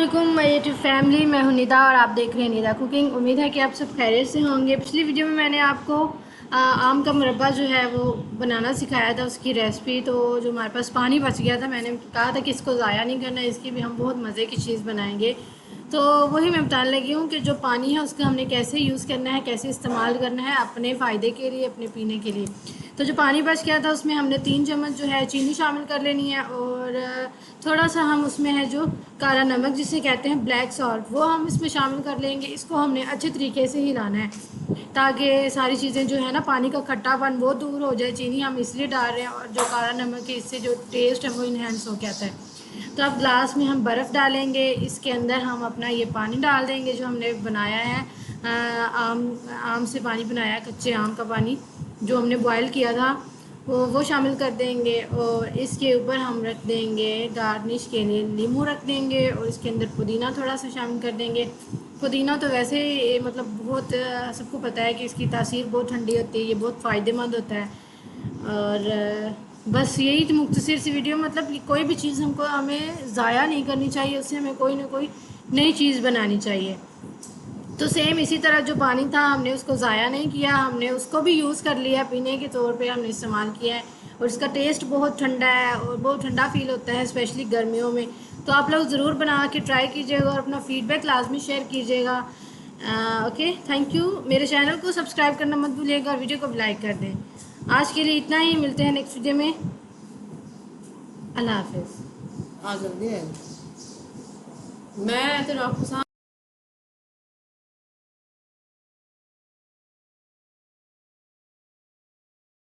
अस्सलाम my YouTube family, मैं हूं निदा और आप देख रहे हैं निदा कुकिंग। उम्मीद है कि आप सब खैरियत से होंगे। पिछली वीडियो में मैंने आपको आम का मुरब्बा जो है वो बनाना सिखाया था, उसकी रेसिपी। तो जो हमारे पास पानी बच गया था, मैंने कहा था कि इसको ज़ाया नहीं करना, इसकी भी हम बहुत मज़े की चीज़ बनाएंगे। तो वही मैं बताने लगी हूँ कि जो पानी है उसका हमने कैसे यूज़ करना है, कैसे इस्तेमाल करना है अपने फ़ायदे के लिए, अपने पीने के लिए। तो जो पानी बच गया था उसमें हमने 3 चम्मच जो है चीनी शामिल कर लेनी है, और थोड़ा सा हम उसमें है जो काला नमक जिसे कहते हैं ब्लैक सॉल्ट, वो हम इसमें शामिल कर लेंगे। इसको हमने अच्छे तरीके से हिलाना है ताकि सारी चीज़ें जो है ना, पानी का खट्टापन वो दूर हो जाए। चीनी हम इसलिए डाल रहे हैं, और जो काला नमक है इससे जो टेस्ट है वो इन्हेंस हो जाता है। तो अब ग्लास में हम बर्फ़ डालेंगे, इसके अंदर हम अपना ये पानी डाल देंगे जो हमने बनाया है। आम आम से पानी बनाया, कच्चे आम का पानी जो हमने बॉयल किया था, वो शामिल कर देंगे। और इसके ऊपर हम रख देंगे गार्निश के लिए नींबू रख देंगे, और इसके अंदर पुदीना थोड़ा सा शामिल कर देंगे। पुदीना तो वैसे मतलब बहुत सबको पता है कि इसकी तासीर बहुत ठंडी होती है, ये बहुत फ़ायदेमंद होता है। और बस यही थी मुख्तसर सी वीडियो। मतलब कि कोई भी चीज़ हमें ज़ाया नहीं करनी चाहिए, उससे हमें कोई ना कोई नई चीज़ बनानी चाहिए। तो सेम इसी तरह जो पानी था हमने उसको ज़ाया नहीं किया, हमने उसको भी यूज़ कर लिया, पीने के तौर पे हमने इस्तेमाल किया है। और इसका टेस्ट बहुत ठंडा है और बहुत ठंडा फील होता है, स्पेशली गर्मियों में। तो आप लोग ज़रूर बना के ट्राई कीजिएगा और अपना फ़ीडबैक लाजमी शेयर कीजिएगा। Okay, thank you. मेरे चैनल को सब्सक्राइब करना मत भूलिएगा और वीडियो को भी लाइक कर दें। आज के लिए इतना ही, मिलते हैं नेक्स्ट वीडियो में। अल्लाह हाफिज़। आ जल्दी है मैं तो आपको